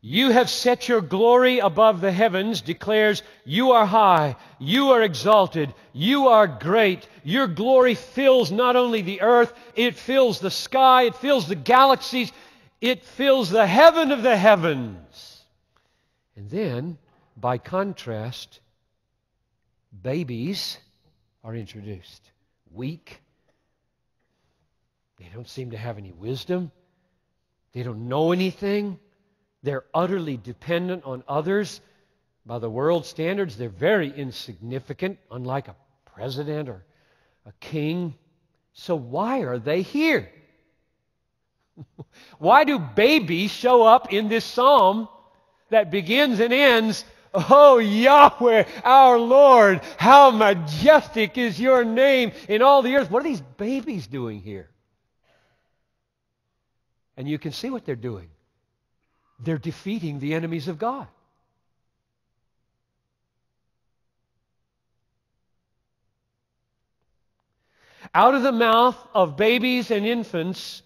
You have set your glory above the heavens, declares, you are high, you are exalted, you are great. Your glory fills not only the earth, it fills the sky, it fills the galaxies, it fills the heaven of the heavens. And then, by contrast, babies are introduced. Weak. They don't seem to have any wisdom. They don't know anything. They're utterly dependent on others. By the world's standards, they're very insignificant, unlike a president or a king. So why are they here? Why do babies show up in this psalm that begins and ends, "Oh Yahweh, our Lord, how majestic is your name in all the earth"? What are these babies doing here? And you can see what they're doing. They're defeating the enemies of God. Out of the mouth of babies and infants,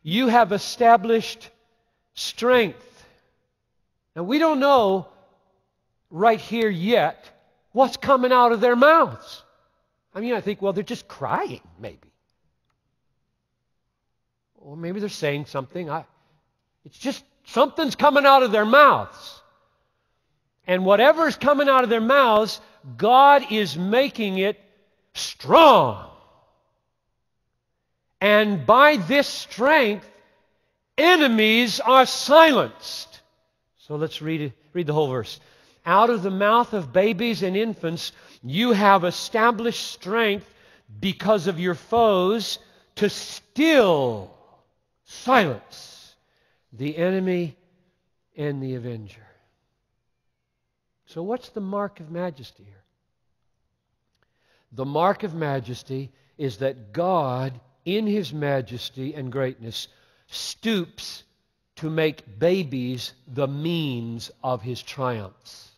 you have established strength. Now, we don't know right here yet what's coming out of their mouths. I mean, I think, well, they're just crying, maybe. Or maybe they're saying something. It's just something's coming out of their mouths. And whatever's coming out of their mouths, God is making it strong. And by this strength, enemies are silenced. So let's read the whole verse. Out of the mouth of babies and infants, you have established strength because of your foes to still silence the enemy and the avenger. So what's the mark of majesty here? The mark of majesty is that God, in His majesty and greatness, stoops to make babies the means of His triumphs.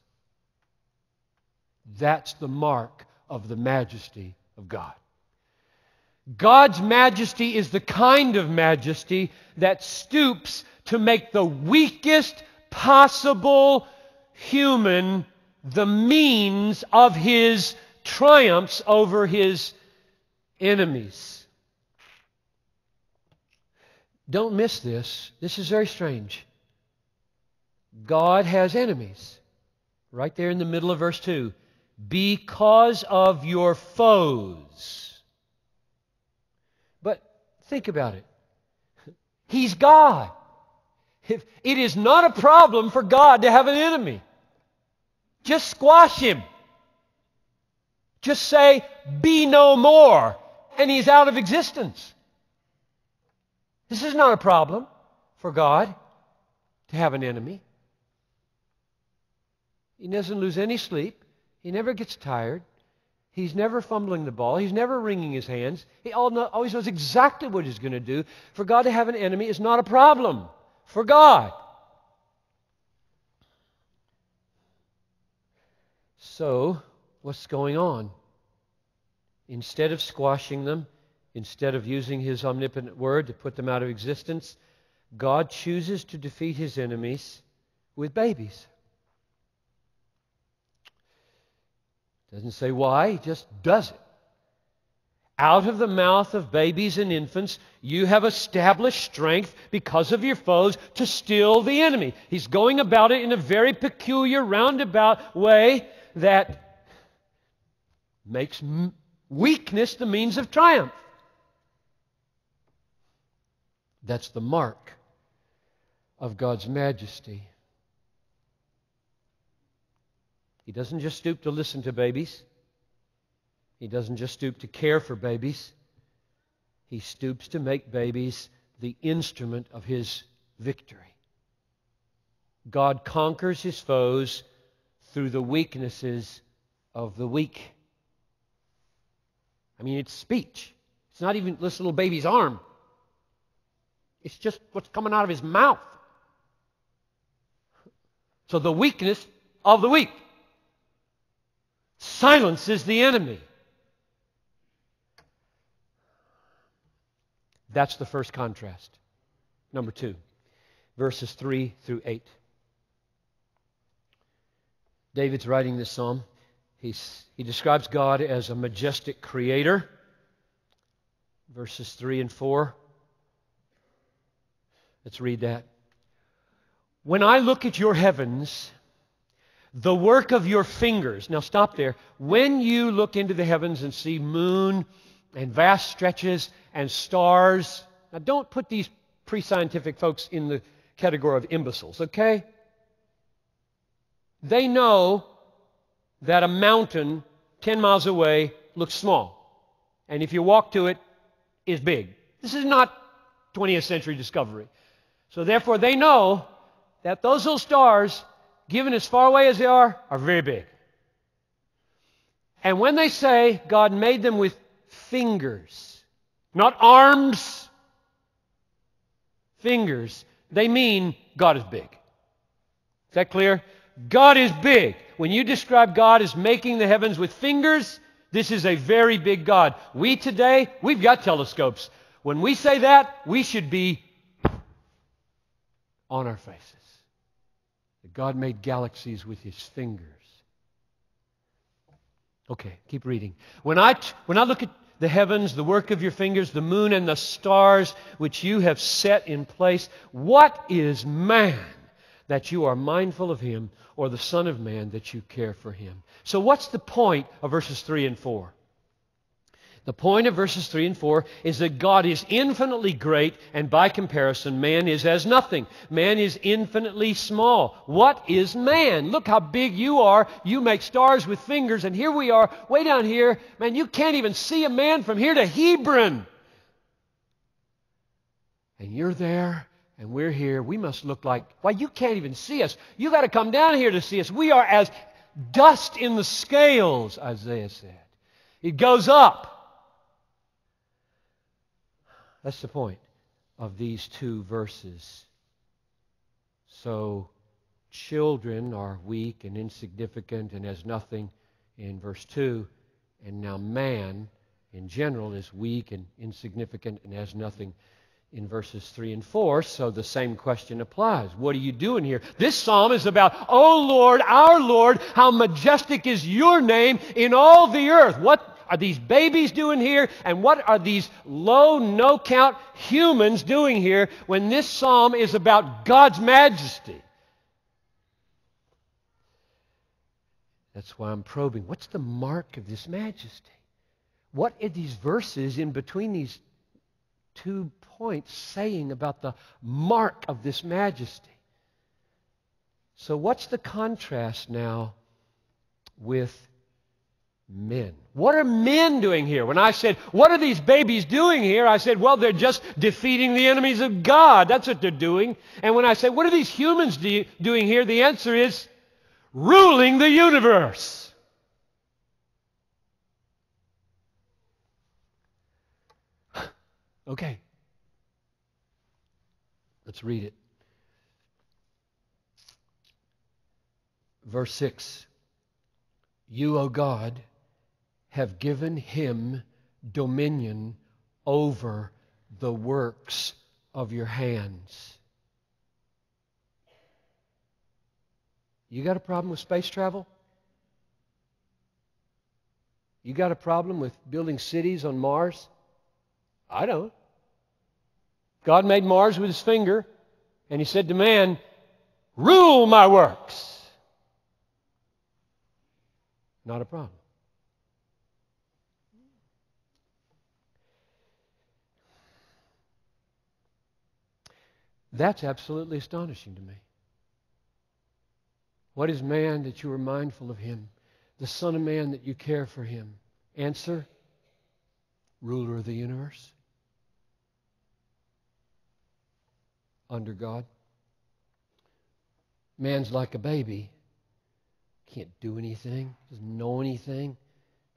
That's the mark of the majesty of God. God's majesty is the kind of majesty that stoops to make the weakest possible human the means of His triumphs over His enemies. Don't miss this. This is very strange. God has enemies. Right there in the middle of verse 2. Because of your foes. But think about it. He's God. It is not a problem for God to have an enemy. Just squash him. Just say, be no more, and he's out of existence. This is not a problem for God to have an enemy. He doesn't lose any sleep. He never gets tired. He's never fumbling the ball. He's never wringing his hands. He always knows exactly what he's going to do. For God to have an enemy is not a problem for God. So, what's going on? Instead of squashing them, instead of using His omnipotent word to put them out of existence, God chooses to defeat His enemies with babies. Doesn't say why, He just does it. Out of the mouth of babies and infants, you have established strength because of your foes to still the enemy. He's going about it in a very peculiar, roundabout way that makes weakness the means of triumph. That's the mark of God's majesty. He doesn't just stoop to listen to babies. He doesn't just stoop to care for babies. He stoops to make babies the instrument of His victory. God conquers His foes through the weaknesses of the weak. I mean, it's speech. It's not even this little baby's arm. It's just what's coming out of his mouth. So the weakness of the weak silences the enemy. That's the first contrast. Number 2, verses 3 through 8. David's writing this psalm. He describes God as a majestic creator. Verses 3 and 4. Let's read that. When I look at your heavens, the work of your fingers. Now stop there. When you look into the heavens and see moon and vast stretches and stars, now don't put these pre-scientific folks in the category of imbeciles, okay? They know that a mountain 10 miles away looks small. And if you walk to it, is big. This is not 20th century discovery. So therefore they know that those little stars, given as far away as they are very big. And when they say God made them with fingers, not arms, fingers, they mean God is big. Is that clear? God is big. When you describe God as making the heavens with fingers, this is a very big God. We today, we've got telescopes. When we say that, we should be on our faces. That God made galaxies with His fingers. Okay, keep reading. When I look at the heavens, the work of your fingers, the moon and the stars which you have set in place, what is man that you are mindful of him, or the Son of Man that you care for him? So what's the point of verses 3 and 4? The point of verses 3 and 4 is that God is infinitely great, and by comparison, man is as nothing. Man is infinitely small. What is man? Look how big you are. You make stars with fingers, and here we are, way down here. Man, you can't even see a man from here to Hebron. And you're there, and we're here. We must look like, why, you can't even see us. You got to come down here to see us. We are as dust in the scales, Isaiah said. It goes up. That's the point of these two verses. So, children are weak and insignificant and as nothing in verse 2. And now man, in general, is weak and insignificant and as nothing in verses 3 and 4. So the same question applies. What are you doing here? This psalm is about, O Lord, our Lord, how majestic is your name in all the earth. What are these babies doing here? And what are these low, no-count humans doing here when this psalm is about God's majesty? That's why I'm probing. What's the mark of this majesty? What are these verses in between these 2 points saying about the mark of this majesty? So what's the contrast now with men? What are men doing here? When I said, what are these babies doing here? I said, well, they're just defeating the enemies of God. That's what they're doing. And when I say, what are these humans doing here? The answer is ruling the universe. Okay. Let's read it. Verse 6. You, O God, have given him dominion over the works of your hands. You got a problem with space travel? You got a problem with building cities on Mars? I don't. God made Mars with his finger, and he said to man, rule my works. Not a problem. That's absolutely astonishing to me. What is man that you are mindful of him? The Son of Man that you care for him? Answer, ruler of the universe. Under God. Man's like a baby. Can't do anything. Doesn't know anything.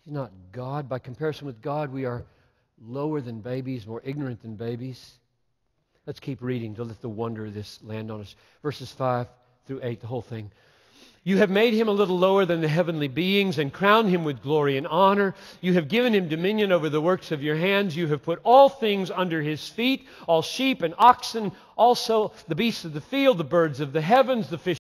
He's not God. By comparison with God, we are lower than babies, more ignorant than babies. Let's keep reading to let the wonder of this land on us. Verses 5 through 8, the whole thing. You have made him a little lower than the heavenly beings and crowned him with glory and honor. You have given him dominion over the works of your hands. You have put all things under his feet, all sheep and oxen, also the beasts of the field, the birds of the heavens, the fish